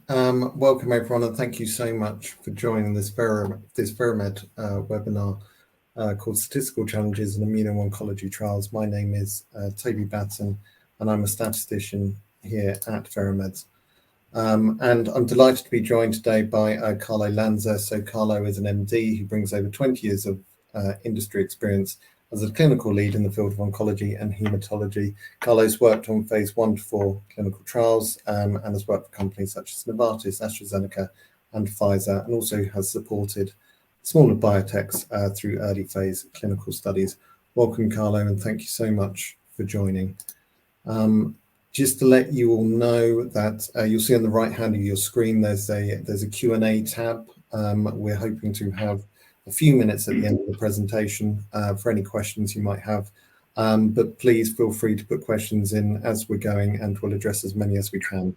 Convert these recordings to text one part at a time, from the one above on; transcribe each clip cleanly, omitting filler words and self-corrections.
Welcome everyone, and thank you so much for joining this Veramed webinar called Statistical Challenges in Immuno-oncology Trials. My name is Toby Batten, and I'm a statistician here at Veramed. And I'm delighted to be joined today by Carlo Lanza. So Carlo is an MD who brings over 20 years of industry experience as a clinical lead in the field of oncology and hematology. Carlo's worked on phase 1 to 4 clinical trials and has worked for companies such as Novartis, Astrazeneca and Pfizer, and also has supported smaller biotechs through early phase clinical studies. Welcome, Carlo, and thank you so much for joining. Just to let you all know that you'll see on the right hand of your screen there's a Q&A tab. We're hoping to have a few minutes at the end of the presentation for any questions you might have, but please feel free to put questions in as we're going, and we'll address as many as we can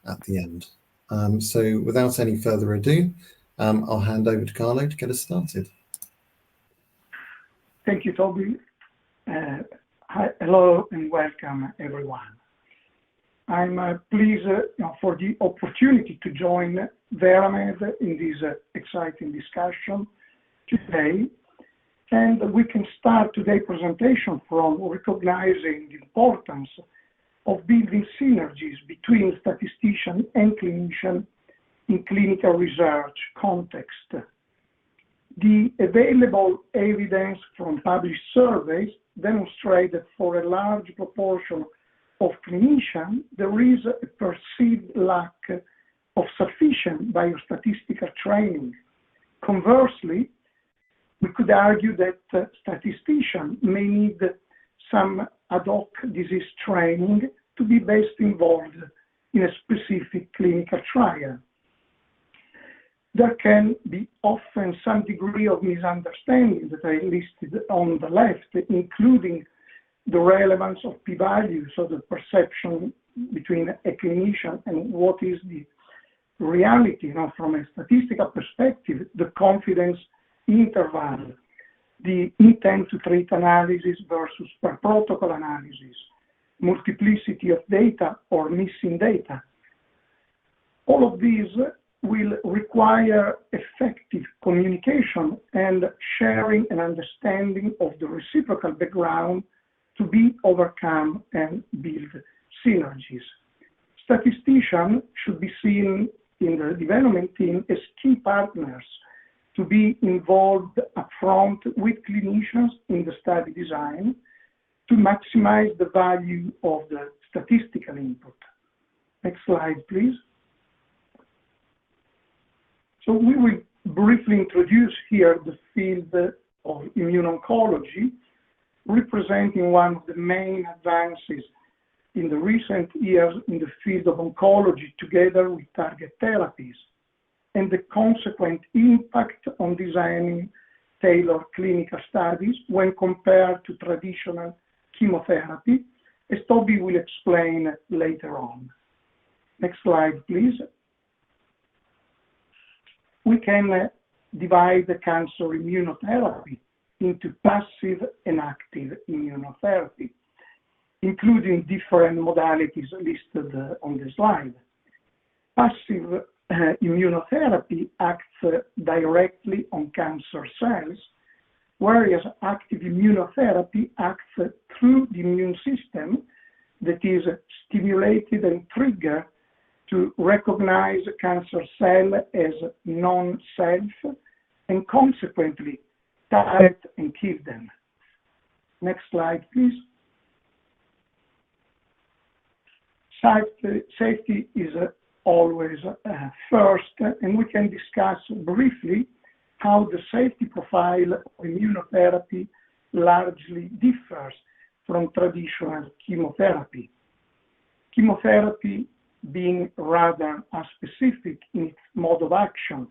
at the end. So without any further ado, I'll hand over to Carlo to get us started. Thank you, Toby. Hello and welcome, everyone. I'm pleased for the opportunity to join Veramed in this exciting discussion today, and we can start today's presentation from recognizing the importance of building synergies between statistician and clinician in clinical research context. The available evidence from published surveys demonstrate that for a large proportion of clinicians, there is a perceived lack of sufficient biostatistical training. Conversely, we could argue that statisticians may need some ad hoc disease training to be best involved in a specific clinical trial. There can be often some degree of misunderstanding that I listed on the left, including the relevance of p-values, so the perception between a clinician and what is the reality, from a statistical perspective, the confidence interval, the intent to treat analysis versus per protocol analysis, multiplicity of data or missing data. All of these will require effective communication and sharing and understanding of the reciprocal background to be overcome and build synergies. Statisticians should be seen in the development team as key partners to be involved upfront with clinicians in the study design to maximize the value of the statistical input. Next slide, please. So we will briefly introduce here the field of immuno-oncology, representing one of the main advances in the recent years in the field of oncology together with target therapies, and the consequent impact on designing tailored clinical studies when compared to traditional chemotherapy, as Toby will explain later on. Next slide, please. We can divide the cancer immunotherapy into passive and active immunotherapy, including different modalities listed on the slide. Passive immunotherapy acts directly on cancer cells, whereas active immunotherapy acts through the immune system that is stimulated and triggered to recognize cancer cell as non-self and consequently target and kill them. Next slide, please. Safety is always first, and we can discuss briefly how the safety profile of immunotherapy largely differs from traditional chemotherapy. Chemotherapy, being rather unspecific in its mode of action,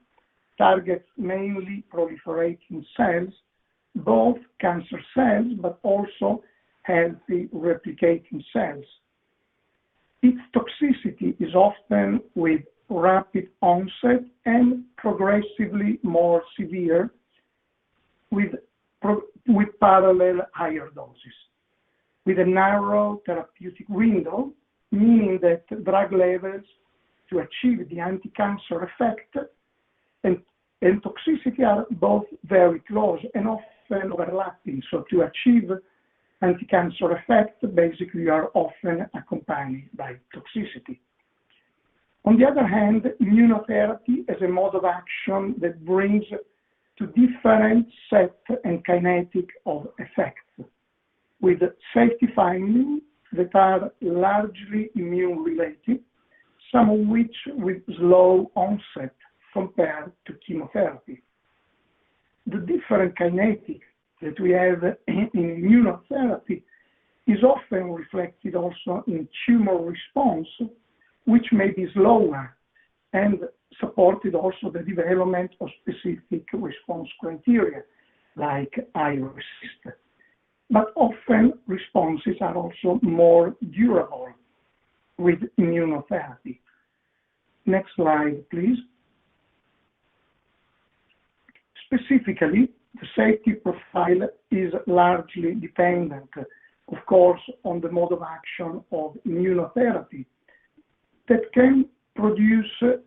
targets mainly proliferating cells, both cancer cells but also healthy replicating cells. Its toxicity is often with rapid onset and progressively more severe with parallel higher doses, with a narrow therapeutic window, meaning that drug levels to achieve the anti-cancer effect, and toxicity are both very close and often overlapping. So to achieve anti-cancer effect, basically you are often accompanied by toxicity. On the other hand, immunotherapy is a mode of action that brings to different set and kinetic of effects, with safety findings that are largely immune-related, some of which with slow onset compared to chemotherapy. The different kinetic that we have in immunotherapy is often reflected also in tumor response, which may be slower and supported also the development of specific response criteria like iRECIST. But often responses are also more durable with immunotherapy. Next slide, please. Specifically, the safety profile is largely dependent, of course, on the mode of action of immunotherapy that can produce an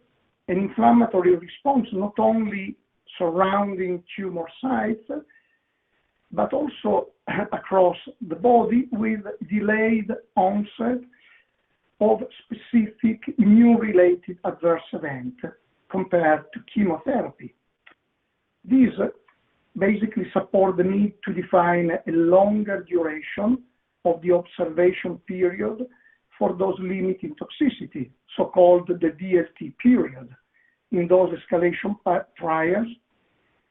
inflammatory response not only surrounding tumor sites, but also across the body with delayed onset of specific immune-related adverse event compared to chemotherapy. These basically support the need to define a longer duration of the observation period for those limiting toxicity, so-called the DLT period, in those escalation trials,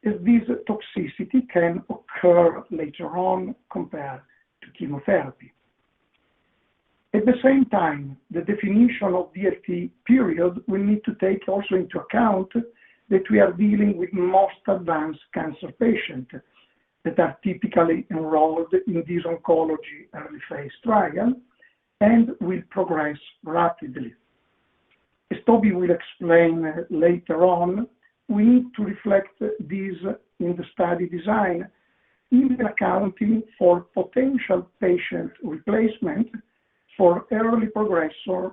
as this toxicity can occur later on compared to chemotherapy. At the same time, the definition of DLT period will need to take also into account that we are dealing with most advanced cancer patients that are typically enrolled in this oncology early phase trial and will progress rapidly. As Toby will explain later on, we need to reflect this in the study design, even accounting for potential patient replacement for early progressor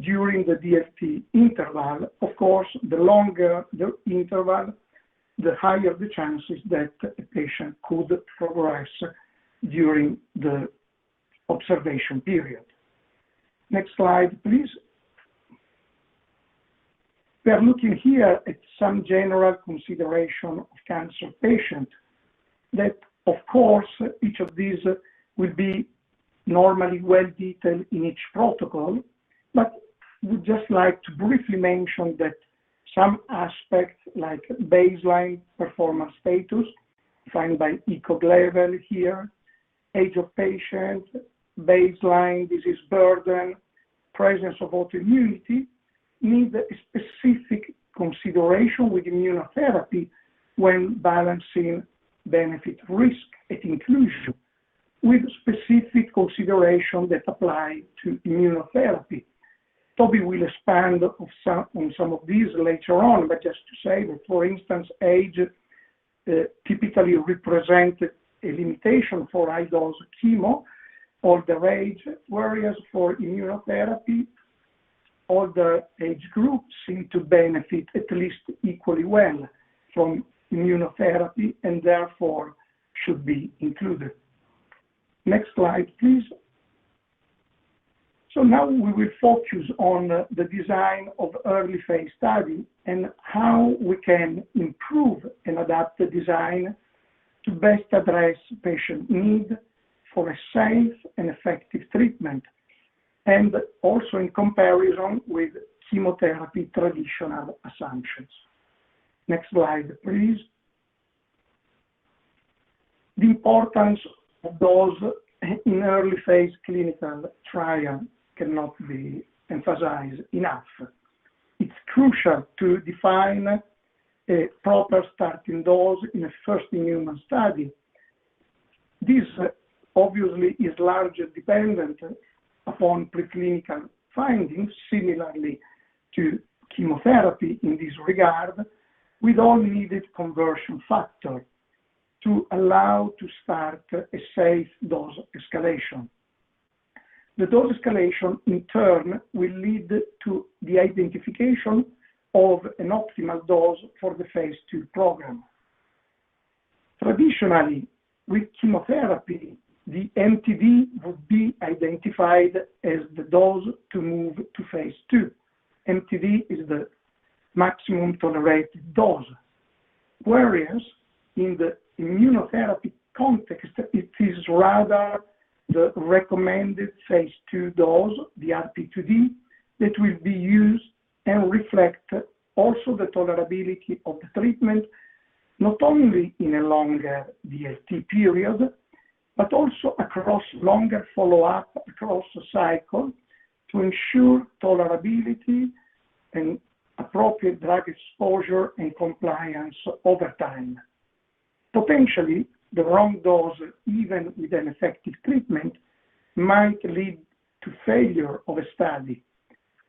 during the DLT interval. Of course, the longer the interval, the higher the chances that a patient could progress during the observation period. Next slide, please. We are looking here at some general consideration of cancer patients that, of course, each of these will be normally well detailed in each protocol, but would just like to briefly mention that some aspects like baseline performance status, defined by ECOG level here, age of patient, baseline disease burden, presence of autoimmunity, need a specific consideration with immunotherapy when balancing benefit risk at inclusion, with specific consideration that apply to immunotherapy. Toby will expand on some of these later on, but just to say that, for instance, age typically represented a limitation for high-dose chemo, older age, whereas for immunotherapy, older age groups seem to benefit at least equally well from immunotherapy and therefore should be included. Next slide, please. So now we will focus on the design of early phase study and how we can improve and adapt the design to best address patient need for a safe and effective treatment, and also in comparison with chemotherapy traditional assumptions. Next slide, please. The importance of those in early phase clinical trial cannot be emphasized enough. It's crucial to define a proper starting dose in a first-in-human study. This obviously is largely dependent upon preclinical findings, similarly to chemotherapy in this regard, with all needed conversion factor to allow to start a safe dose escalation. The dose escalation, in turn, will lead to the identification of an optimal dose for the phase 2 program. Traditionally, with chemotherapy, the MTD would be identified as the dose to move to phase 2. MTD is the maximum tolerated dose, whereas in the immunotherapy context, it is rather the recommended phase 2 dose, the RP2D, that will be used and reflect also the tolerability of the treatment, not only in a longer DLT period, but also across longer follow-up across the cycle to ensure tolerability and appropriate drug exposure and compliance over time. Potentially, the wrong dose, even with an effective treatment, might lead to failure of a study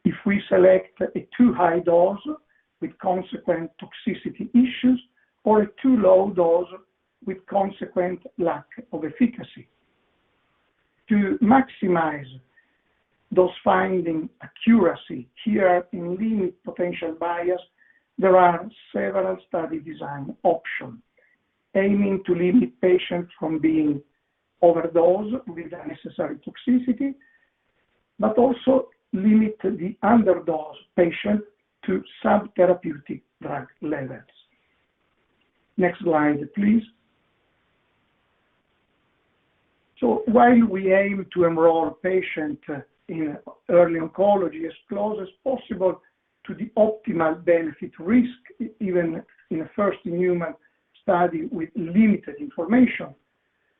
if we select a too high dose with consequent toxicity issues or a too low dose with consequent lack of efficacy. To maximize those finding accuracy here and limit potential bias, there are several study design options, aiming to limit patients from being overdosed with unnecessary toxicity, but also limit the underdose patient to subtherapeutic drug levels. Next slide, please. So while we aim to enroll patients in early oncology as close as possible to the optimal benefit risk, even in a first-in-human study with limited information,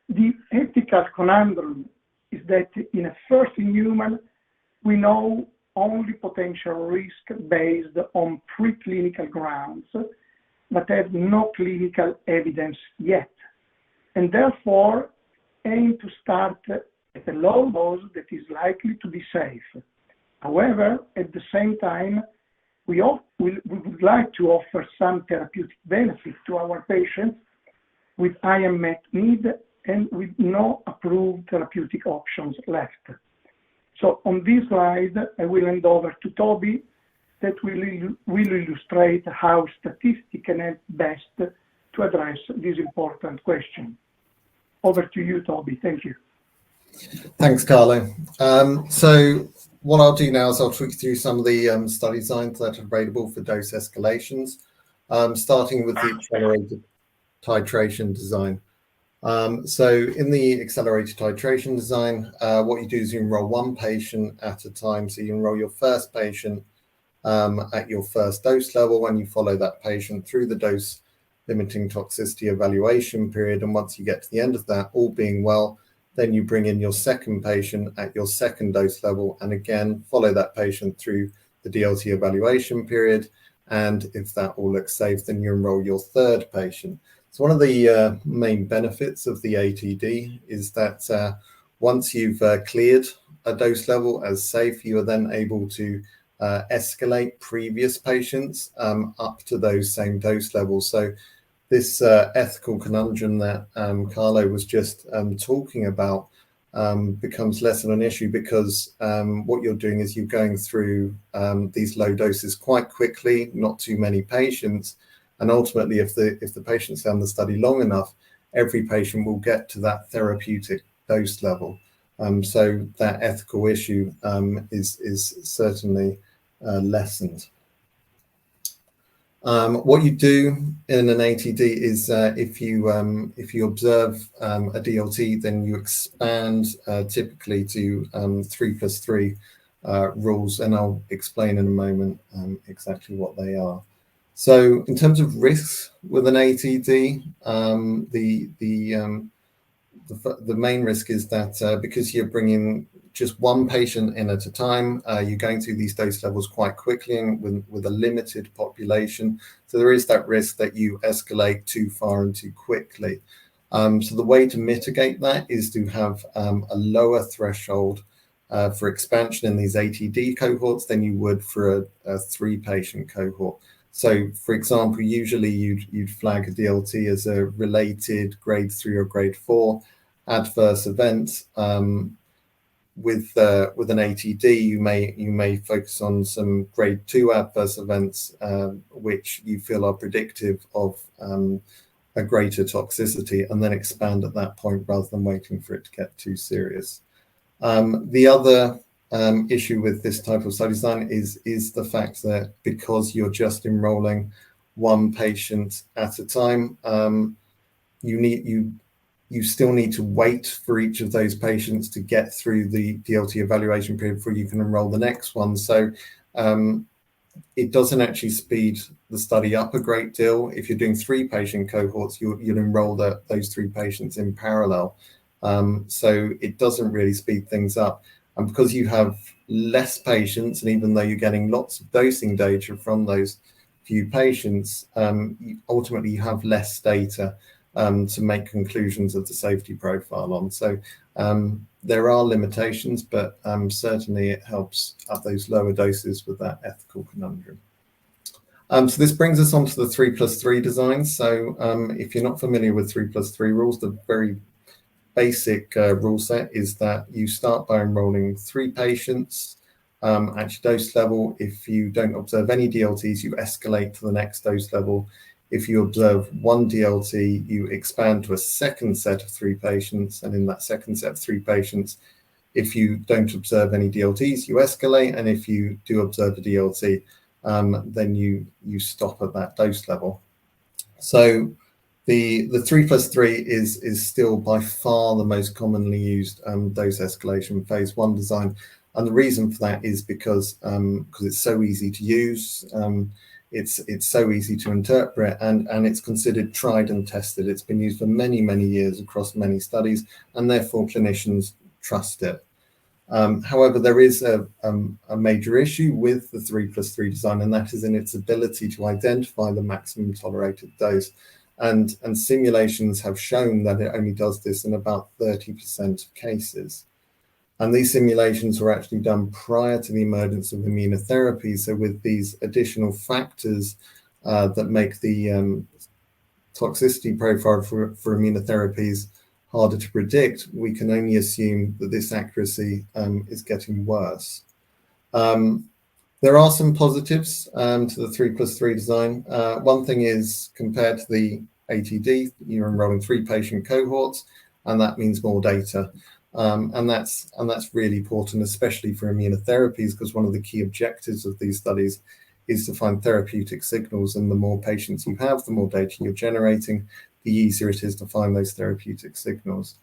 the ethical conundrum is that in a first-in-human, we know only potential risk based on preclinical grounds, but have no clinical evidence yet, and therefore aim to start at a low dose that is likely to be safe. However, at the same time, we would like to offer some therapeutic benefit to our patients with high unmet need and with no approved therapeutic options left. So on this slide, I will hand over to Toby that will illustrate how statistics can help best to address this important question. Over to you, Toby. Thank you. Thanks, Carlo. So what I'll do now is I'll talk you through some of the study designs that are available for dose escalations, starting with the accelerated titration design. So in the accelerated titration design, what you do is you enroll one patient at a time. So you enroll your first patient at your first dose level, and you follow that patient through the dose limiting toxicity evaluation period. And once you get to the end of that, all being well, then you bring in your second patient at your second dose level, and again, follow that patient through the DLT evaluation period. And if that all looks safe, then you enroll your third patient. So one of the main benefits of the ATD is that once you've cleared a dose level as safe, you are then able to escalate previous patients up to those same dose levels. So this ethical conundrum that Carlo was just talking about becomes less of an issue, because what you're doing is you're going through these low doses quite quickly, not too many patients, and ultimately if the patients stay on the study long enough, every patient will get to that therapeutic dose level. So that ethical issue is certainly lessened. What you do in an ATD is if you observe a DLT, then you expand typically to 3+3 rules, and I'll explain in a moment exactly what they are. So in terms of risks with an ATD, the main risk is that because you're bringing just one patient in at a time, you're going through these dose levels quite quickly and with a limited population. So there is that risk that you escalate too far and too quickly. So the way to mitigate that is to have a lower threshold for expansion in these ATD cohorts than you would for a 3-patient cohort. So, for example, usually you'd flag a DLT as a related grade 3 or grade 4 adverse event. with an ATD, you may focus on some grade 2 adverse events, which you feel are predictive of a greater toxicity, and then expand at that point rather than waiting for it to get too serious. The other issue with this type of study design is the fact that because you're just enrolling one patient at a time, you still need to wait for each of those patients to get through the DLT evaluation period before you can enroll the next one. So it doesn't actually speed the study up a great deal. If you're doing 3 patient cohorts, you'll enroll those 3 patients in parallel. So it doesn't really speed things up. And because you have less patients, and even though you're getting lots of dosing data from those few patients, ultimately you have less data to make conclusions of the safety profile on. So there are limitations, but certainly it helps at those lower doses with that ethical conundrum. So this brings us on to the 3+3 design. So if you're not familiar with 3+3 rules, the very basic rule set is that you start by enrolling 3 patients at your dose level. If you don't observe any DLTs, you escalate to the next dose level. If you observe 1 DLT, you expand to a second set of 3 patients, and in that second set of 3 patients, if you don't observe any DLTs, you escalate, and if you do observe a DLT, then you stop at that dose level. So the 3+3 is still by far the most commonly used dose escalation phase 1 design, and the reason for that is because it's so easy to use. It's so easy to interpret, and it's considered tried and tested. It's been used for many, many years across many studies, and therefore clinicians trust it. However, there is a major issue with the 3+3 design, and that is in its ability to identify the maximum tolerated dose. And simulations have shown that it only does this in about 30% of cases. And these simulations were actually done prior to the emergence of immunotherapy. So with these additional factors that make the toxicity profile for immunotherapies harder to predict, we can only assume that this accuracy is getting worse. There are some positives to the 3+3 design. One thing is, compared to the ATD, you're enrolling 3 patient cohorts, and that means more data. And that's really important, especially for immunotherapies, because one of the key objectives of these studies is to find therapeutic signals, and the more patients you have, the more data you're generating, the easier it is to find those therapeutic signals.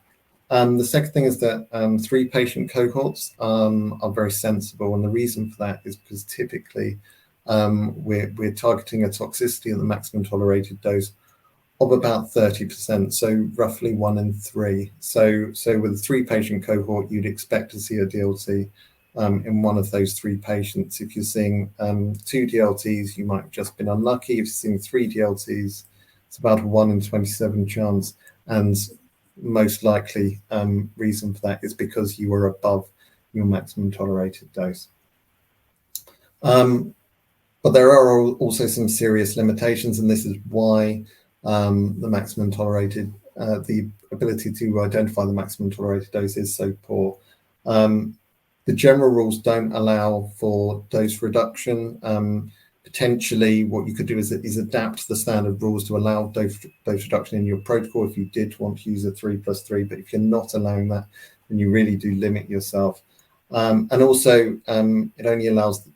The second thing is that 3 patient cohorts are very sensible, and the reason for that is because typically we're targeting a toxicity at the maximum tolerated dose of about 30%, so roughly 1 in 3. So with a 3 patient cohort, you'd expect to see a DLT in one of those 3 patients. If you're seeing 2 DLTs, you might have just been unlucky. If you're seeing 3 DLTs, it's about a 1 in 27 chance, and most likely reason for that is because you were above your maximum tolerated dose. But there are also some serious limitations, and this is why the maximum tolerated, the ability to identify the maximum tolerated dose is so poor. The general rules don't allow for dose reduction. Potentially, what you could do is adapt the standard rules to allow dose reduction in your protocol if you did want to use a 3+3. But if you're not allowing that, then you really do limit yourself. And also, it only allows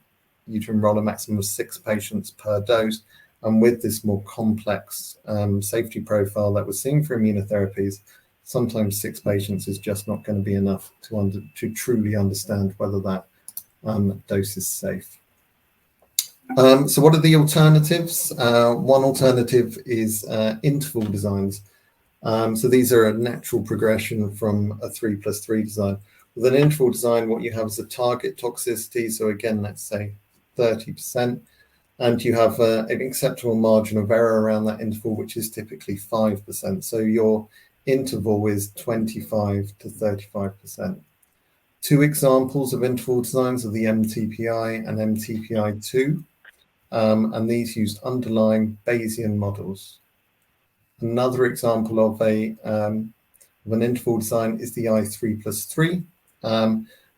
you to enroll a maximum of 6 patients per dose. And with this more complex safety profile that we're seeing for immunotherapies, sometimes 6 patients is just not going to be enough to truly understand whether that dose is safe. So what are the alternatives? One alternative is interval designs. So these are a natural progression from a 3+3 design. With an interval design, what you have is a target toxicity. So again, let's say 30%. And you have an acceptable margin of error around that interval, which is typically 5%. So your interval is 25 to 35%. 2 examples of interval designs are the MTPI and MTPI-2, and these used underlying Bayesian models. Another example of an interval design is the I3+3.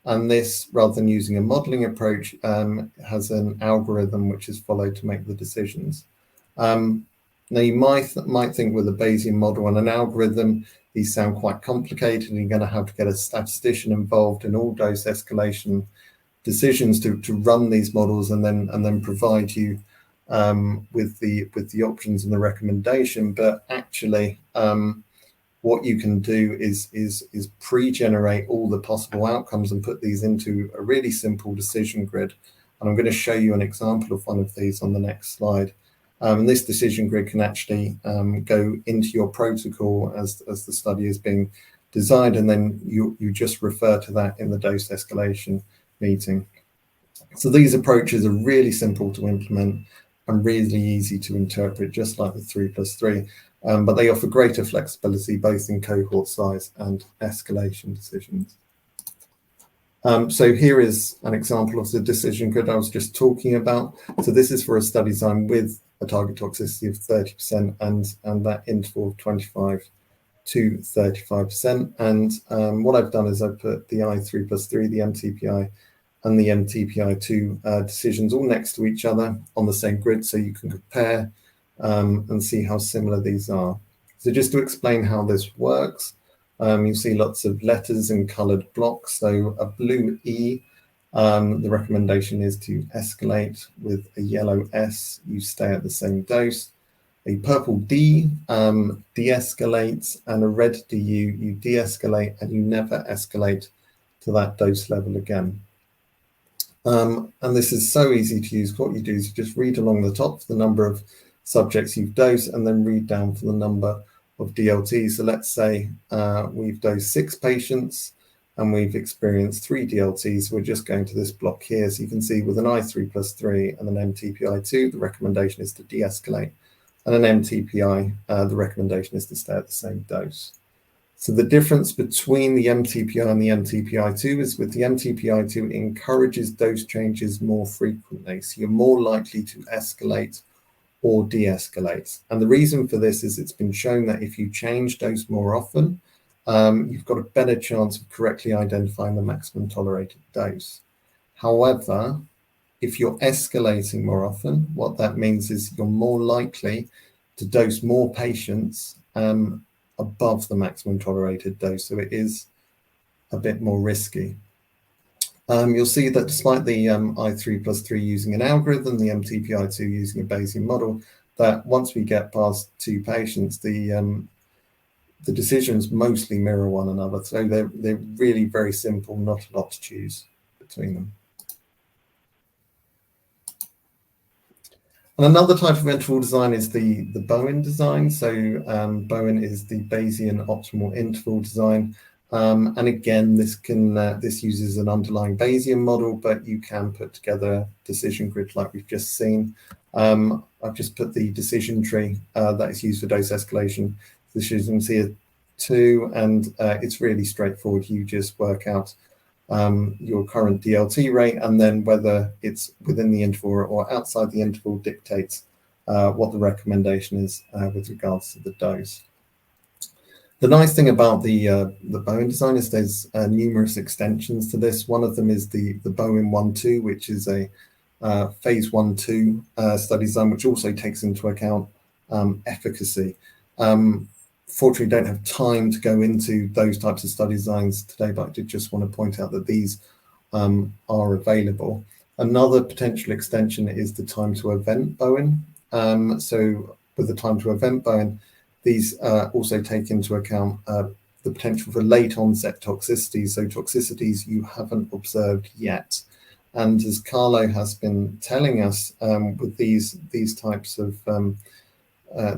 And this, rather than using a modeling approach, has an algorithm which is followed to make the decisions. Now, you might think with a Bayesian model and an algorithm, these sound quite complicated, and you're going to have to get a statistician involved in all dose escalation decisions to run these models and then provide you with the options and the recommendation. But actually, what you can do is pre-generate all the possible outcomes and put these into a really simple decision grid. And I'm going to show you an example of one of these on the next slide. And this decision grid can actually go into your protocol as the study is being designed, and then you just refer to that in the dose escalation meeting. So these approaches are really simple to implement and really easy to interpret, just like the 3+3, but they offer greater flexibility both in cohort size and escalation decisions. So here is an example of the decision grid I was just talking about. So this is for a study design with a target toxicity of 30% and that interval of 25 to 35%. And what I've done is I've put the I3+3, the MTPI, and the MTPI2 decisions all next to each other on the same grid, so you can compare and see how similar these are. So just to explain how this works, you see lots of letters in colored blocks. So a blue E, the recommendation is to escalate. With a yellow S, you stay at the same dose. A purple D, de-escalates, and a red DU, you de-escalate and you never escalate to that dose level again. And this is so easy to use. What you do is you just read along the top the number of subjects you've dosed and then read down for the number of DLTs. So let's say we've dosed 6 patients and we've experienced 3 DLTs. We're just going to this block here. So you can see with an I3+3 and an MTPI2, the recommendation is to de-escalate. And an MTPI, the recommendation is to stay at the same dose. So the difference between the MTPI and the MTPI2 is with the MTPI2, it encourages dose changes more frequently. So you're more likely to escalate or de-escalate. And the reason for this is it's been shown that if you change dose more often, you've got a better chance of correctly identifying the maximum tolerated dose. However, if you're escalating more often, what that means is you're more likely to dose more patients above the maximum tolerated dose. So it is a bit more risky. You'll see that despite the I3+3 using an algorithm, the MTPI2 using a Bayesian model, that once we get past 2 patients, the decisions mostly mirror one another. So they're really very simple, not a lot to choose between them. And another type of interval design is the Bowen design. So Bowen is the Bayesian optimal interval design. And again, this uses an underlying Bayesian model, but you can put together a decision grid like we've just seen. I've just put the decision tree that is used for dose escalation. Decisions here too, and it's really straightforward. You just work out your current DLT rate, and then whether it's within the interval or outside the interval dictates what the recommendation is with regards to the dose. The nice thing about the Bowen design is there's numerous extensions to this. One of them is the Bowen 1/2, which is a phase 1/2 study design, which also takes into account efficacy. Fortunately, don't have time to go into those types of study designs today, but I did just want to point out that these are available. Another potential extension is the time to event Bowen. So with the time to event Bowen, these also take into account the potential for late onset toxicities, so toxicities you haven't observed yet. And as Carlo has been telling us, with these types of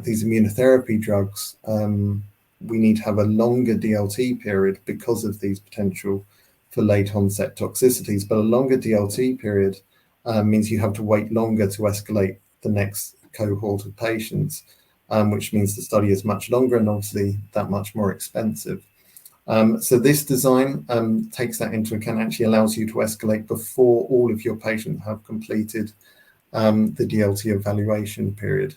these immunotherapy drugs, we need to have a longer DLT period because of these potential for late onset toxicities. But a longer DLT period means you have to wait longer to escalate the next cohort of patients, which means the study is much longer and obviously that much more expensive. So this design takes that into account, actually allows you to escalate before all of your patients have completed the DLT evaluation period.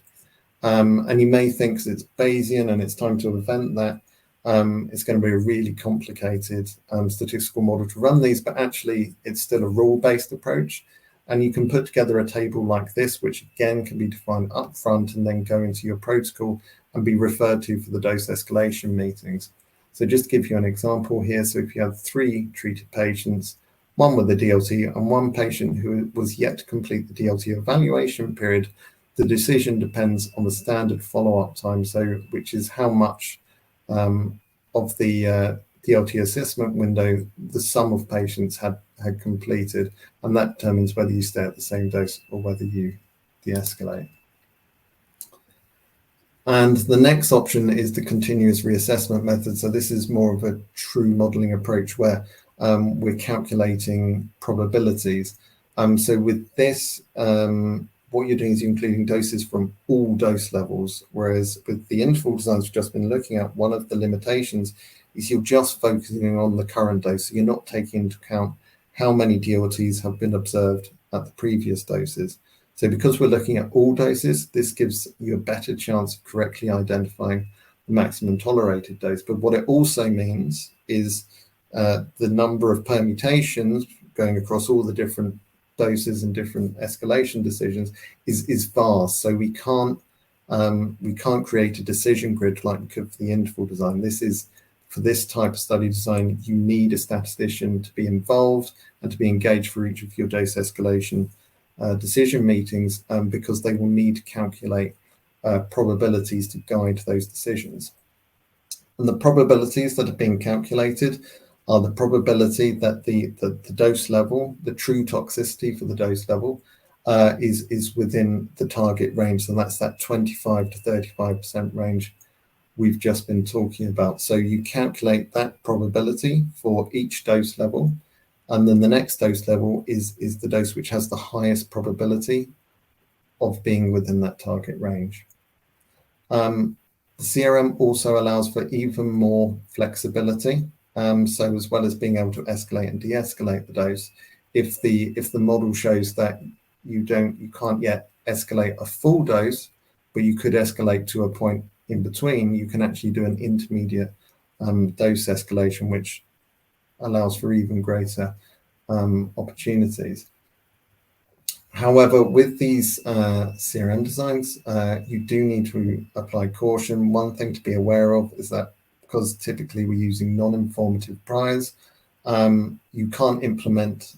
And you may think it's Bayesian and it's time to event that, it's going to be a really complicated statistical model to run these, but actually it's still a rule-based approach. And you can put together a table like this, which again can be defined up front and then go into your protocol and be referred to for the dose escalation meetings. So just to give you an example here, so if you have 3 treated patients, 1 with a DLT and 1 patient who was yet to complete the DLT evaluation period, the decision depends on the standard follow-up time, so which is how much of the DLT assessment window the sum of patients had completed, and that determines whether you stay at the same dose or whether you de-escalate. And the next option is the continuous reassessment method. So this is more of a true modeling approach where we're calculating probabilities. So with this, what you're doing is you're including doses from all dose levels, whereas with the interval designs we've just been looking at, one of the limitations is you're just focusing on the current dose. So you're not taking into account how many DLTs have been observed at the previous doses. So because we're looking at all doses, this gives you a better chance of correctly identifying the maximum tolerated dose. But what it also means is the number of permutations going across all the different doses and different escalation decisions is vast. So we can't create a decision grid like we could for the interval design. This is, for this type of study design, you need a statistician to be involved and to be engaged for each of your dose escalation decision meetings, because they will need to calculate probabilities to guide those decisions. And the probabilities that are being calculated are the probability that the dose level, the true toxicity for the dose level, is within the target range. So that's that 25 to 35% range we've just been talking about. So you calculate that probability for each dose level, and then the next dose level is the dose which has the highest probability of being within that target range. The CRM also allows for even more flexibility. So as well as being able to escalate and de-escalate the dose, if the model shows that you can't yet escalate a full dose, but you could escalate to a point in between, you can actually do an intermediate dose escalation, which allows for even greater opportunities. However, with these CRM designs, you do need to apply caution. One thing to be aware of is that because typically we're using non-informative priors, you can't implement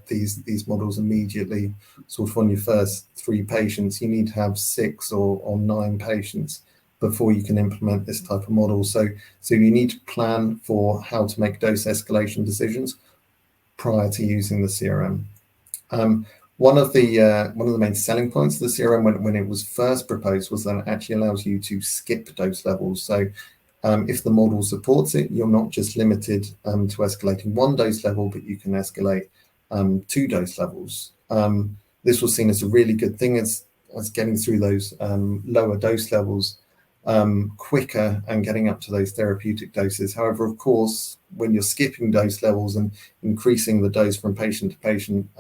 these models immediately sort of on your first 3 patients. You need to have 6 or 9 patients before you can implement this type of model. So you need to plan for how to make dose escalation decisions prior to using the CRM. One of the main selling points of the CRM when it was first proposed was that it actually allows you to skip dose levels. So if the model supports it, you're not just limited to escalating 1 dose level, but you can escalate 2 dose levels. This was seen as a really good thing as getting through those lower dose levels quicker and getting up to those therapeutic doses. However, of course, when you're skipping dose levels and increasing the dose from patient to patient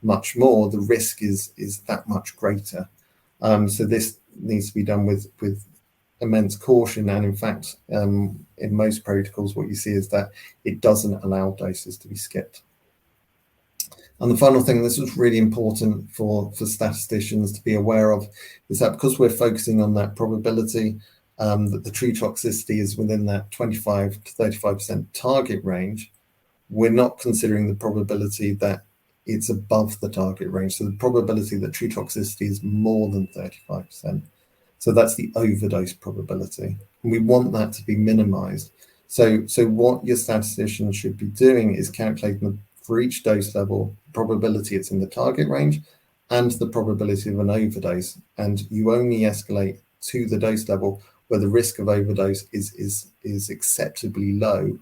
much more, the risk is that much greater. So this needs to be done with immense caution, and in fact, in most protocols, what you see is that it doesn't allow doses to be skipped. And the final thing, this is really important for statisticians to be aware of, is that because we're focusing on that probability that the true toxicity is within that 25 to 35% target range, we're not considering the probability that it's above the target range. So the probability that true toxicity is more than 35%. So that's the overdose probability. And we want that to be minimized. So what your statistician should be doing is calculating for each dose level, probability it's in the target range and the probability of an overdose. And you only escalate to the dose level where the risk of overdose is acceptably low,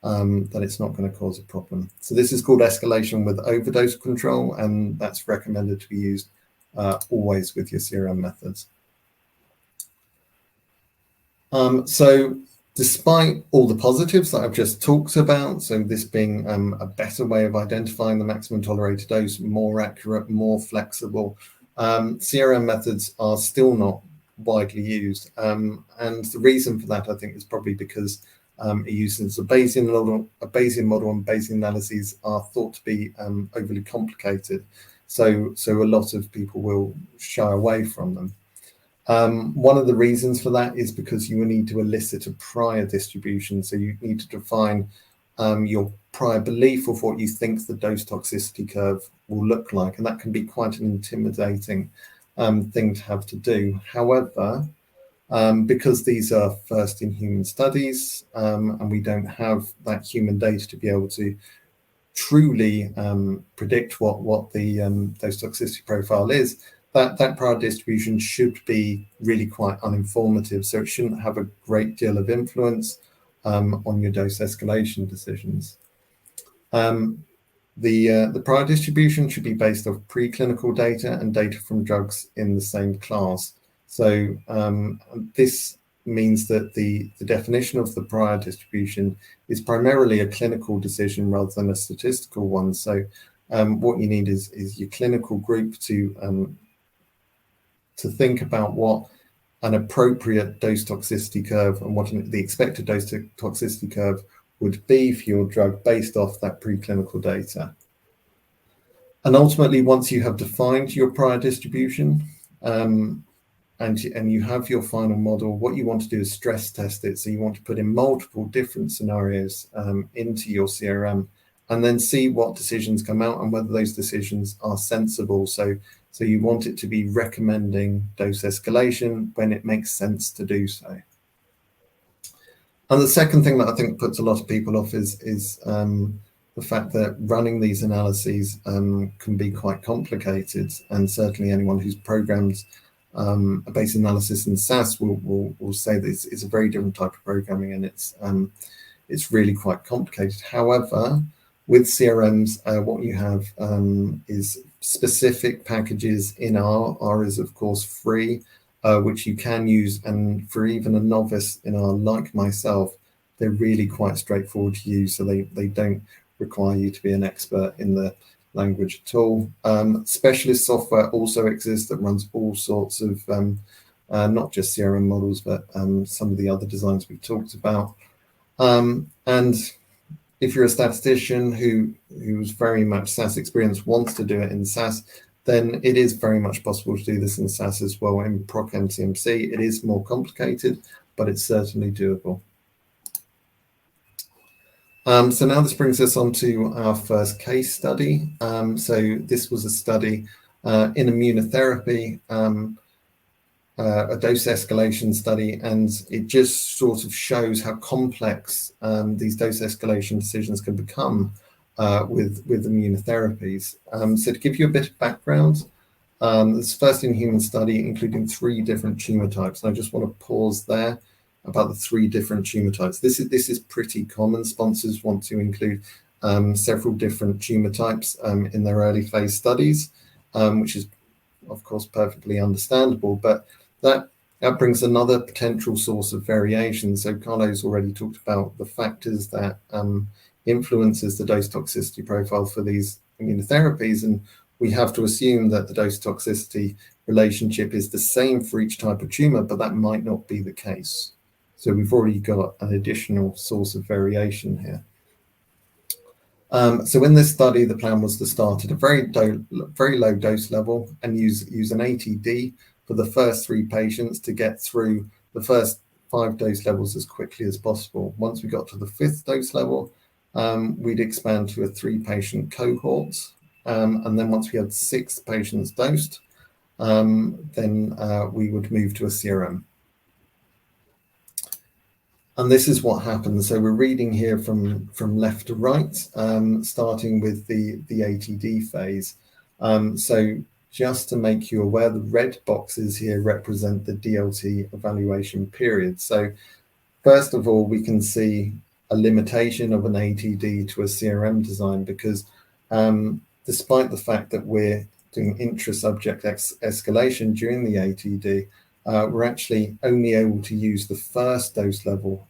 that it's not going to cause a problem. So this is called escalation with overdose control, and that's recommended to be used always with your CRM methods. So despite all the positives that I've just talked about, so this being a better way of identifying the maximum tolerated dose, more accurate, more flexible, CRM methods are still not widely used. And the reason for that, I think, is probably because it uses a Bayesian model, and Bayesian analyses are thought to be overly complicated. So a lot of people will shy away from them. One of the reasons for that is because you will need to elicit a prior distribution. So you need to define your prior belief of what you think the dose toxicity curve will look like. And that can be quite an intimidating thing to have to do. However, because these are first in human studies and we don't have that human data to be able to truly predict what the dose toxicity profile is, that prior distribution should be really quite uninformative. So it shouldn't have a great deal of influence on your dose escalation decisions. The prior distribution should be based off preclinical data and data from drugs in the same class. So this means that the definition of the prior distribution is primarily a clinical decision rather than a statistical one. So what you need is your clinical group to think about what an appropriate dose toxicity curve and what the expected dose toxicity curve would be for your drug based off that preclinical data. And ultimately, once you have defined your prior distribution and you have your final model, what you want to do is stress test it. So you want to put in multiple different scenarios into your CRM and then see what decisions come out and whether those decisions are sensible. So you want it to be recommending dose escalation when it makes sense to do so. And the second thing that I think puts a lot of people off is the fact that running these analyses can be quite complicated, and certainly anyone who's programmed a Bayesian analysis in SAS will say that it's a very different type of programming, and it's really quite complicated. However, with CRMs, what you have is specific packages in R. R is of course free, which you can use, and for even a novice in R like myself, they're really quite straightforward to use. So they don't require you to be an expert in the language at all. Specialist software also exists that runs all sorts of not just CRM models, but some of the other designs we've talked about. And if you're a statistician who's very much SAS experienced, wants to do it in SAS, then it is very much possible to do this in SAS as well. In Proc MCMC, it is more complicated, but it's certainly doable. So now this brings us on to our first case study. So this was a study in immunotherapy, a dose escalation study, and it just sort of shows how complex these dose escalation decisions can become with immunotherapies. So to give you a bit of background, this first in human study including 3 different tumor types, and I just want to pause there about the 3 different tumor types. This is pretty common. Sponsors want to include several different tumor types in their early phase studies, which is of course perfectly understandable, but that brings another potential source of variation. So Carlo's already talked about the factors that influences the dose toxicity profile for these immunotherapies, and we have to assume that the dose toxicity relationship is the same for each type of tumor, but that might not be the case. So we've already got an additional source of variation here. So in this study, the plan was to start at a very low dose level and use an ATD for the first 3 patients to get through the first 5 dose levels as quickly as possible. Once we got to the 5th dose level, we'd expand to a 3-patient cohort. And then once we had 6 patients dosed, then we would move to a CRM. And this is what happens. So we're reading here from left to right, starting with the ATD phase. So just to make you aware, the red boxes here represent the DLT evaluation period. So first of all, we can see a limitation of an ATD to a CRM design because despite the fact that we're doing intra-subject escalation during the ATD, we're actually only able to use the first dose level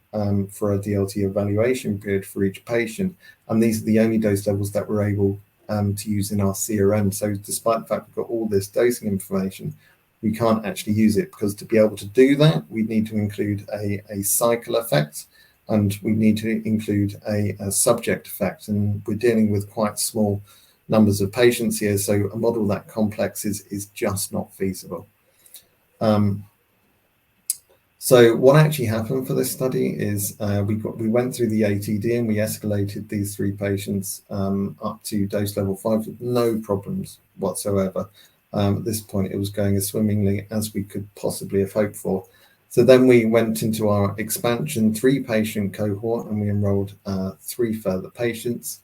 for a DLT evaluation period for each patient. And these are the only dose levels that we're able to use in our CRM. So despite the fact we've got all this dosing information, we can't actually use it, because to be able to do that, we need to include a cycle effect, and we need to include a subject effect. And we're dealing with quite small numbers of patients here, so a model that complex is just not feasible. So what actually happened for this study is we went through the ATD and we escalated these 3 patients up to dose level 5 with no problems whatsoever. At this point, it was going as swimmingly as we could possibly have hoped for. So then we went into our expansion 3-patient cohort, and we enrolled 3 further patients.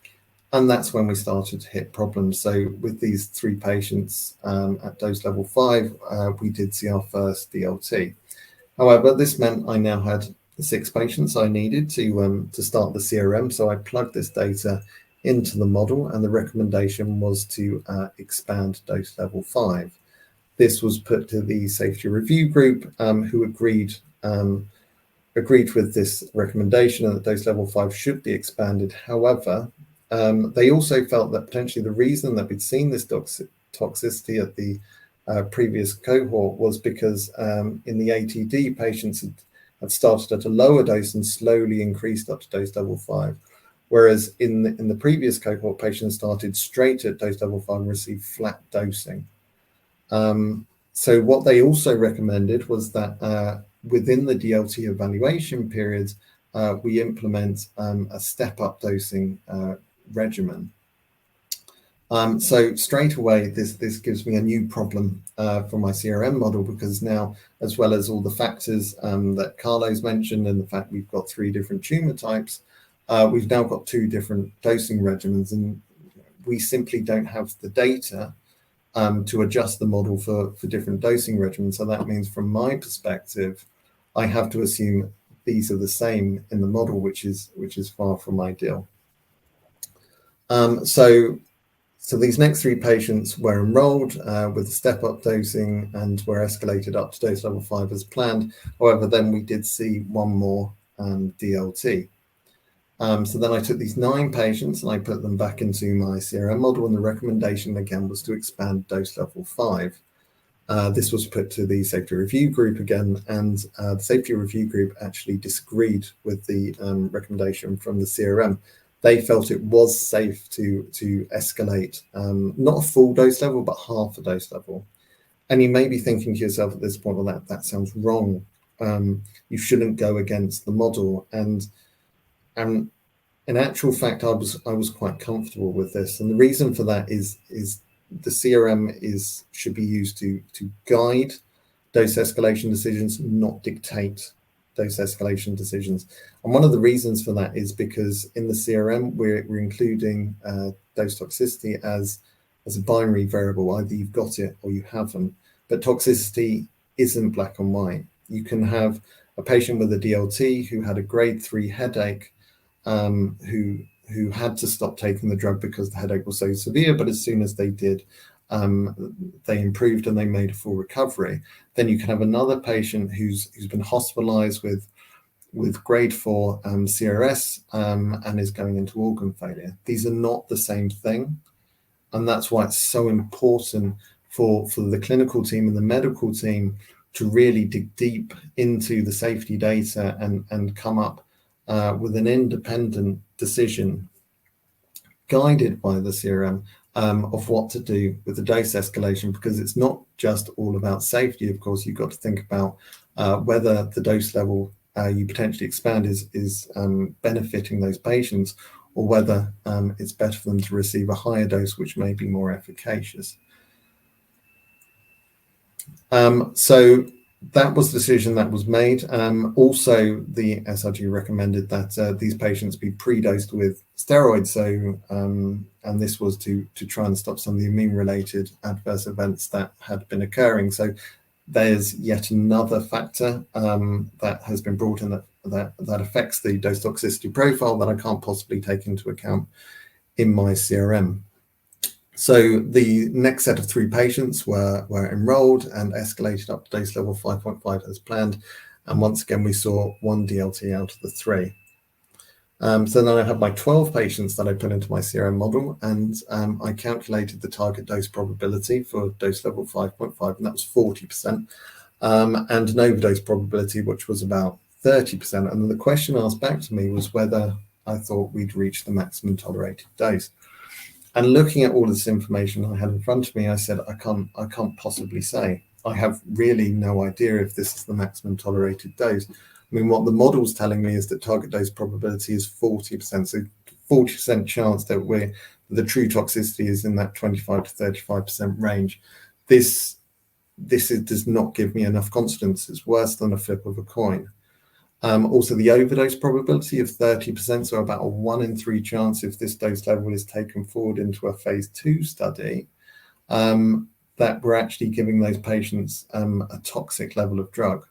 And that's when we started to hit problems. So with these 3 patients at dose level 5, we did see our first DLT. However, this meant I now had the 6 patients I needed to start the CRM. So I plugged this data into the model, and the recommendation was to expand dose level 5. This was put to the safety review group, who agreed with this recommendation, and that dose level 5 should be expanded. However, they also felt that potentially the reason that we'd seen this toxicity at the previous cohort was because in the ATD, patients had started at a lower dose and slowly increased up to dose level 5. Whereas in the previous cohort, patients started straight at dose level 5 and received flat dosing. So what they also recommended was that within the DLT evaluation periods, we implement a step-up dosing regimen. So straight away, this gives me a new problem for my CRM model, because now, as well as all the factors that Carlo's mentioned, and the fact we've got 3 different tumor types, we've now got 2 different dosing regimens, and we simply don't have the data to adjust the model for different dosing regimens. So that means, from my perspective, I have to assume these are the same in the model, which is far from ideal. So these next 3 patients were enrolled with step-up dosing and were escalated up to dose level 5 as planned. However, then we did see 1 more DLT. So then I took these 9 patients and I put them back into my CRM model, and the recommendation again was to expand dose level 5. This was put to the safety review group again, and the safety review group actually disagreed with the recommendation from the CRM. They felt it was safe to escalate, not a full dose level, but half a dose level. And you may be thinking to yourself at this point, well, that sounds wrong. You shouldn't go against the model. And in actual fact, I was quite comfortable with this. And the reason for that is the CRM should be used to guide dose escalation decisions, not dictate dose escalation decisions. And one of the reasons for that is because in the CRM, we're including dose toxicity as a binary variable. Either you've got it or you haven't. But toxicity isn't black and white. You can have a patient with a DLT who had a grade 3 headache, who had to stop taking the drug because the headache was so severe, but as soon as they did, they improved and they made a full recovery. Then you can have another patient who's been hospitalized with grade 4 CRS and is going into organ failure. These are not the same thing, and that's why it's so important for the clinical team and the medical team to really dig deep into the safety data and come up with an independent decision guided by the CRM of what to do with the dose escalation, because it's not just all about safety. Of course, you've got to think about whether the dose level you potentially expand is benefiting those patients, or whether it's better for them to receive a higher dose, which may be more efficacious. So that was the decision that was made. Also, the SRG recommended that these patients be pre-dosed with steroids. So, and this was to try and stop some of the immune-related adverse events that had been occurring. So there's yet another factor that has been brought in that affects the dose toxicity profile that I can't possibly take into account in my CRM. So the next set of 3 patients were enrolled and escalated up to dose level 5.5 as planned. And once again, we saw 1 DLT out of the 3. So then I had my 12 patients that I put into my CRM model, and I calculated the target dose probability for dose level 5.5, and that was 40%, and an overdose probability, which was about 30%. And the question asked back to me was whether I thought we'd reached the maximum tolerated dose. And looking at all this information I had in front of me, I said, I can't possibly say. I have really no idea if this is the maximum tolerated dose. I mean, what the model's telling me is that target dose probability is 40%. So 40% chance that the true toxicity is in that 25 to 35% range. This does not give me enough confidence. It's worse than a flip of a coin. Also, the overdose probability of 30%, so about a 1 in 3 chance if this dose level is taken forward into a phase 2 study, that we're actually giving those patients a toxic level of drug.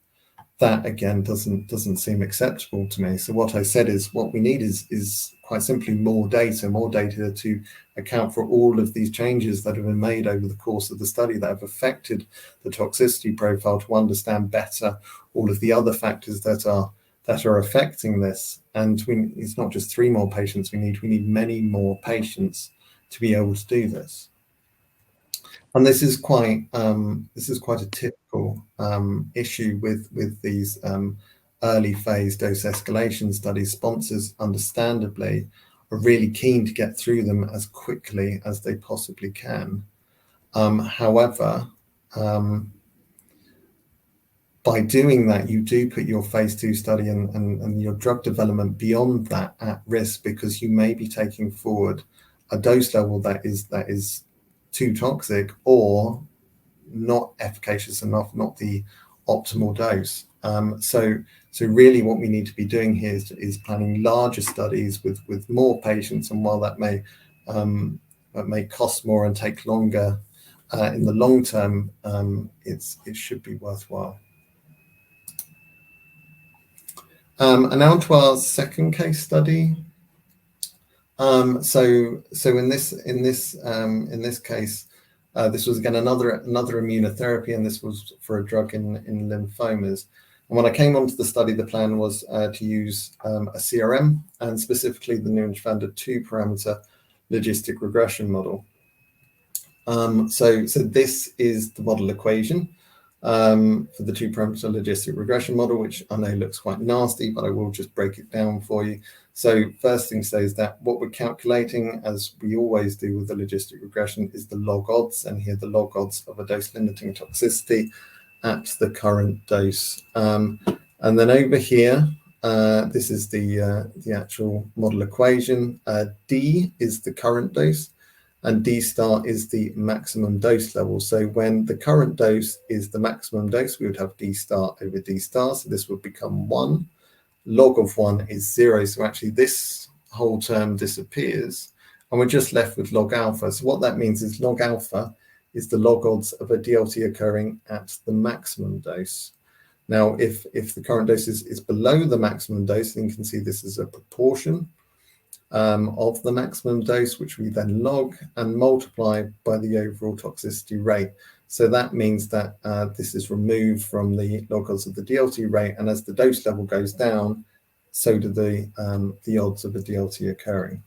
That again doesn't seem acceptable to me. So what I said is what we need is quite simply more data to account for all of these changes that have been made over the course of the study that have affected the toxicity profile, to understand better all of the other factors that are affecting this. And it's not just 3 more patients we need many more patients to be able to do this. And this is quite a typical issue with these early phase dose escalation studies. Sponsors, understandably, are really keen to get through them as quickly as they possibly can. However, by doing that, you do put your phase 2 study and your drug development beyond that at risk, because you may be taking forward a dose level that is too toxic or not efficacious enough, not the optimal dose. So really what we need to be doing here is planning larger studies with more patients, and while that may cost more and take longer, in the long term, it should be worthwhile. And now to our second case study. So in this case, this was again another immunotherapy, and this was for a drug in lymphomas. And when I came onto the study, the plan was to use a CRM, and specifically the new expanded 2-parameter logistic regression model. So this is the model equation for the 2-parameter logistic regression model, which I know looks quite nasty, but I will just break it down for you. So first thing to say is that what we're calculating, as we always do with the logistic regression, is the log odds, and here the log odds of a dose-limiting toxicity at the current dose. And then over here, this is the actual model equation. D is the current dose, and D star is the maximum dose level. So when the current dose is the maximum dose, we would have D star over D star. So this would become 1. Log of 1 is 0. So actually this whole term disappears, and we're just left with log alpha. So what that means is log alpha is the log odds of a DLT occurring at the maximum dose. Now, if the current dose is below the maximum dose, then you can see this is a proportion of the maximum dose, which we then log and multiply by the overall toxicity rate. So that means that this is removed from the log odds of the DLT rate, and as the dose level goes down, so do the odds of a DLT occurring.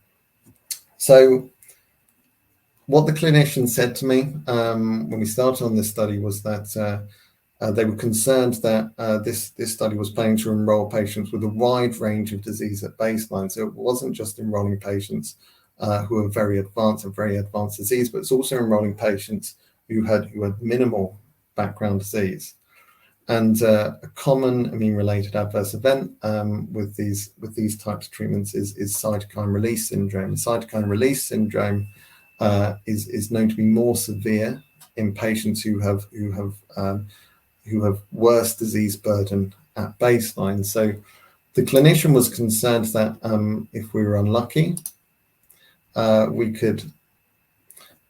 So what the clinician said to me when we started on this study was that they were concerned that this study was planning to enroll patients with a wide range of disease at baseline. So it wasn't just enrolling patients who are very advanced disease, but it's also enrolling patients who had minimal background disease. And a common immune-related adverse event with these types of treatments is cytokine release syndrome. Cytokine release syndrome is known to be more severe in patients who have worse disease burden at baseline. So the clinician was concerned that if we were unlucky, we could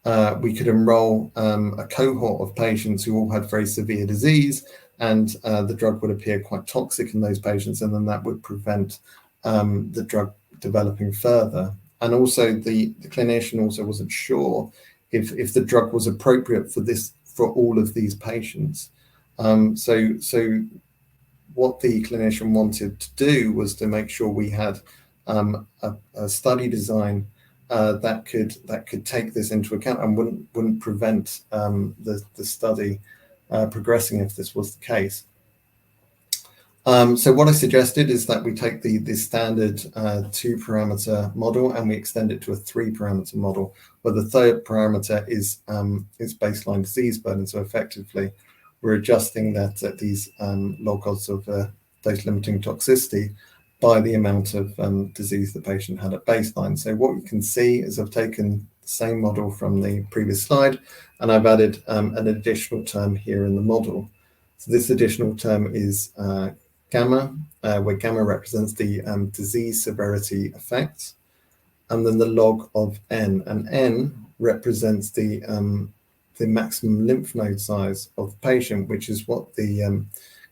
enroll a cohort of patients who all had very severe disease, and the drug would appear quite toxic in those patients, and then that would prevent the drug developing further. And also the clinician also wasn't sure if the drug was appropriate for all of these patients. So what the clinician wanted to do was to make sure we had a study design that could take this into account and wouldn't prevent the study progressing if this was the case. So what I suggested is that we take the standard 2-parameter model and we extend it to a 3-parameter model, where the third parameter is baseline disease burden. So effectively, we're adjusting that at these log odds of dose-limiting toxicity by the amount of disease the patient had at baseline. So what you can see is I've taken the same model from the previous slide, and I've added an additional term here in the model. So this additional term is gamma, where gamma represents the disease severity effect, and then the log of n, and n represents the maximum lymph node size of the patient, which is what the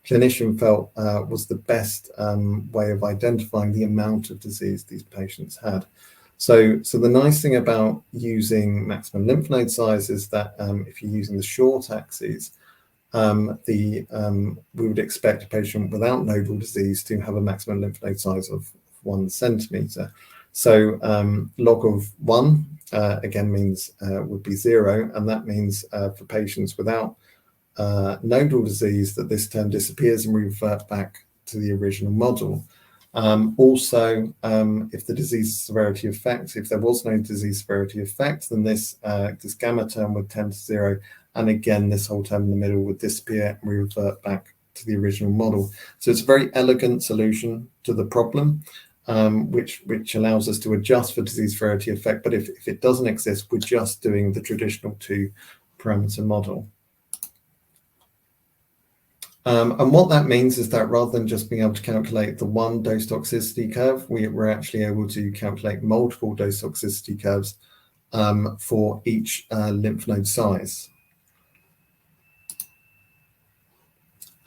clinician felt was the best way of identifying the amount of disease these patients had. So the nice thing about using maximum lymph node size is that if you're using the short axes, we would expect a patient without nodal disease to have a maximum lymph node size of 1 centimeter. So log of 1 again means would be 0, and that means for patients without nodal disease that this term disappears and we revert back to the original model. Also, if the disease severity effect, if there was no disease severity effect, then this gamma term would tend to 0, and again this whole term in the middle would disappear and we revert back to the original model. So it's a very elegant solution to the problem, which allows us to adjust for disease severity effect, but if it doesn't exist, we're just doing the traditional 2-parameter model. And what that means is that rather than just being able to calculate the one dose toxicity curve, we're actually able to calculate multiple dose toxicity curves for each lymph node size.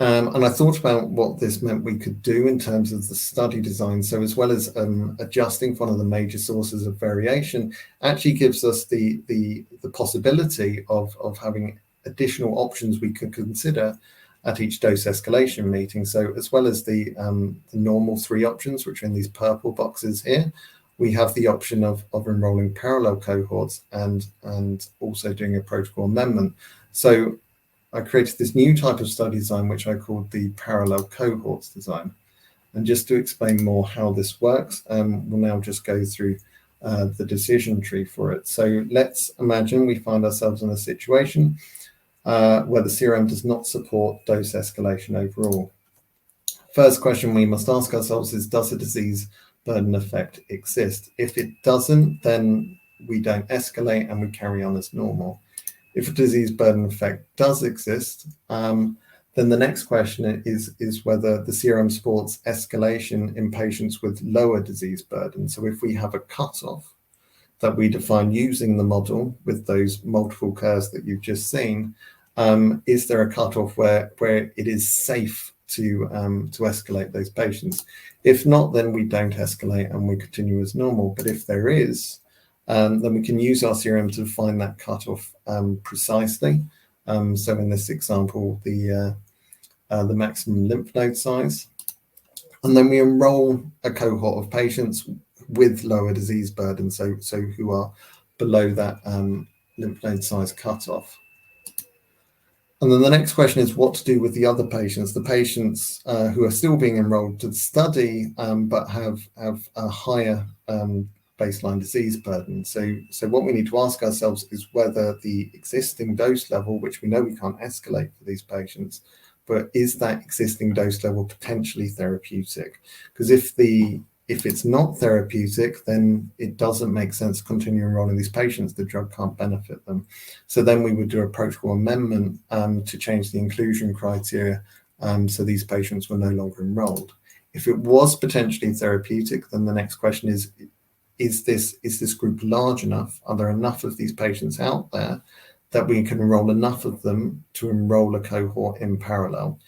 And I thought about what this meant we could do in terms of the study design. So as well as adjusting for one of the major sources of variation, actually gives us the possibility of having additional options we could consider at each dose escalation meeting. So as well as the normal 3 options, which are in these purple boxes here, we have the option of enrolling parallel cohorts and also doing a protocol amendment. So I created this new type of study design, which I called the parallel cohorts design. And just to explain more how this works, we'll now just go through the decision tree for it. So let's imagine we find ourselves in a situation where the CRM does not support dose escalation overall. First question we must ask ourselves is, does a disease burden effect exist? If it doesn't, then we don't escalate and we carry on as normal. If a disease burden effect does exist, then the next question is whether the CRM supports escalation in patients with lower disease burden. So if we have a cutoff that we define using the model with those multiple curves that you've just seen, is there a cutoff where it is safe to escalate those patients? If not, then we don't escalate and we continue as normal. But if there is, then we can use our CRM to find that cutoff precisely. So in this example, the maximum lymph node size, and then we enroll a cohort of patients with lower disease burden, so who are below that lymph node size cutoff. And then the next question is what to do with the other patients, the patients who are still being enrolled to the study, but have a higher baseline disease burden. So what we need to ask ourselves is whether the existing dose level, which we know we can't escalate for these patients, but is that existing dose level potentially therapeutic? Because if it's not therapeutic, then it doesn't make sense to continue enrolling these patients. The drug can't benefit them. So then we would do a protocol amendment to change the inclusion criteria so these patients were no longer enrolled. If it was potentially therapeutic, then the next question is this group large enough? Are there enough of these patients out there that we can enroll enough of them to enroll a cohort in parallel?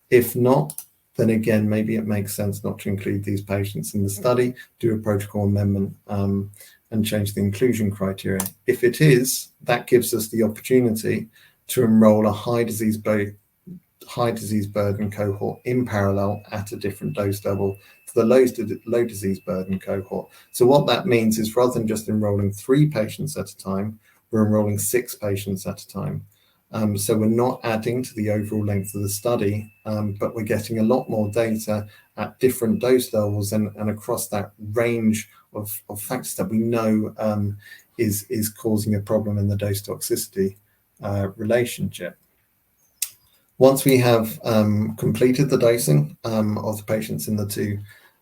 If not, then again, maybe it makes sense not to include these patients in the study, do a protocol amendment and change the inclusion criteria. If it is, that gives us the opportunity to enroll a high disease high disease burden cohort in parallel at a different dose level to the low disease burden cohort. So what that means is rather than just enrolling 3 patients at a time, we're enrolling 6 patients at a time. So we're not adding to the overall length of the study, but we're getting a lot more data at different dose levels and across that range of factors that we know is causing a problem in the dose toxicity relationship. Once we have completed the dosing of the patients in the 2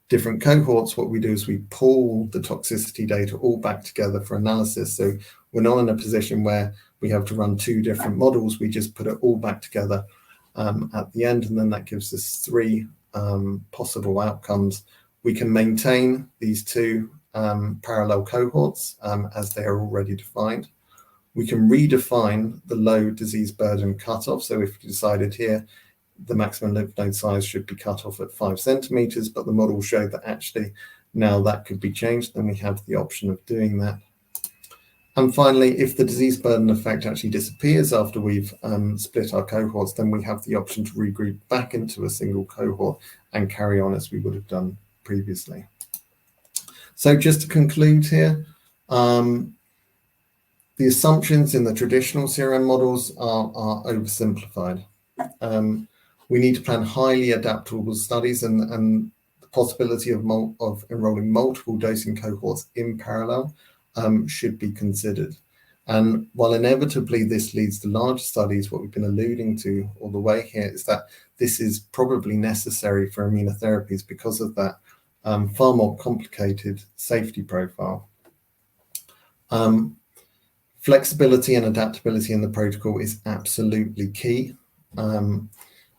different cohorts, what we do is we pull the toxicity data all back together for analysis. So we're not in a position where we have to run 2 different models. We just put it all back together at the end, and then that gives us 3 possible outcomes. We can maintain these 2 parallel cohorts as they are already defined. We can redefine the low disease burden cutoff. So if you decided here, the maximum lymph node size should be cut off at 5 centimeters, but the model showed that actually now that could be changed, then we have the option of doing that. And finally, if the disease burden effect actually disappears after we've split our cohorts, then we have the option to regroup back into a single cohort and carry on as we would have done previously. So just to conclude here, the assumptions in the traditional CRM models are oversimplified. We need to plan highly adaptable studies, and the possibility of enrolling multiple dosing cohorts in parallel should be considered. And while inevitably this leads to large studies, what we've been alluding to all the way here is that this is probably necessary for immunotherapies because of that far more complicated safety profile. Flexibility and adaptability in the protocol is absolutely key.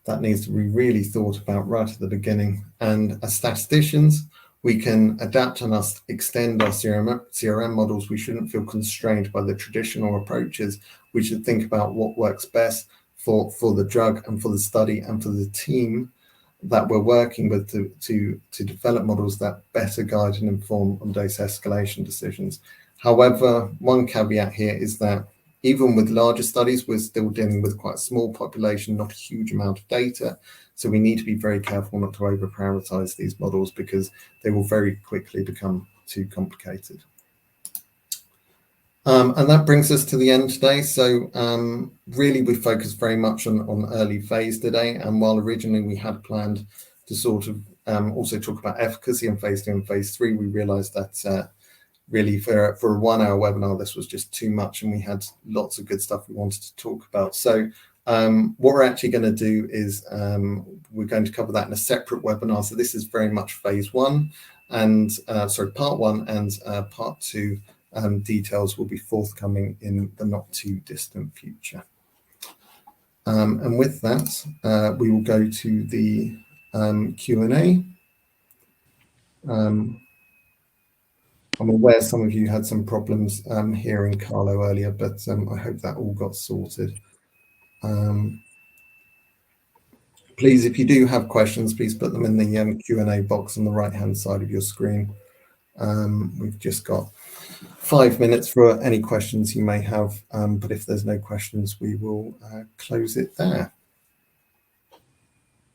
That needs to be really thought about right at the beginning. And as statisticians, we can adapt and extend our CRM models. We shouldn't feel constrained by the traditional approaches. We should think about what works best for the drug and for the study and for the team that we're working with to develop models that better guide and inform on dose escalation decisions. However, one caveat here is that even with larger studies, we're still dealing with quite a small population, not a huge amount of data. So we need to be very careful not to over-prioritize these models because they will very quickly become too complicated. And that brings us to the end today. So really, we focused very much on early phase today. And while originally we had planned to sort of also talk about efficacy in phase 2 and phase 3, we realized that really for a 1-hour webinar, this was just too much, and we had lots of good stuff we wanted to talk about. So what we're actually going to do is we're going to cover that in a separate webinar. So this is very much phase 1 and part 1, and part 2 details will be forthcoming in the not too distant future. And with that, we will go to the Q&A. I'm aware some of you had some problems hearing Carlo earlier, but I hope that all got sorted. Please, if you do have questions, please put them in the Q&A box on the right-hand side of your screen. We've just got 5 minutes for any questions you may have, but if there's no questions, we will close it there.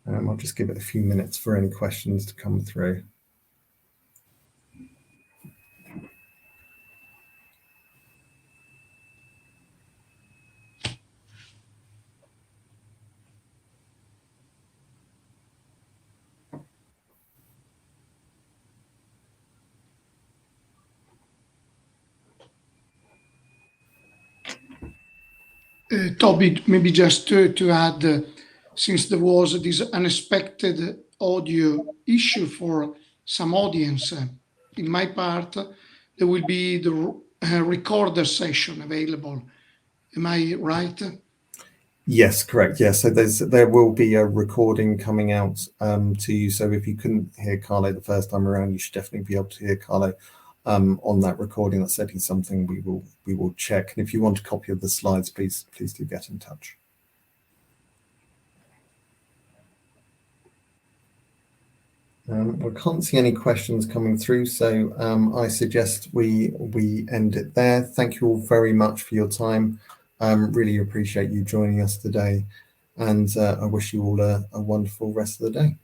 I'll just give it a few minutes for any questions to come through. Toby, maybe just to add, since there was this unexpected audio issue for some audience, in my part, there will be the recorder session available. Am I right? Yes, correct. Yes, so there will be a recording coming out to you. So if you couldn't hear Carlo the first time around, you should definitely be able to hear Carlo on that recording. That's certainly something we will check. And if you want a copy of the slides, please do get in touch. I can't see any questions coming through, so I suggest we end it there. Thank you all very much for your time. Really appreciate you joining us today. and I wish you all a wonderful rest of the day.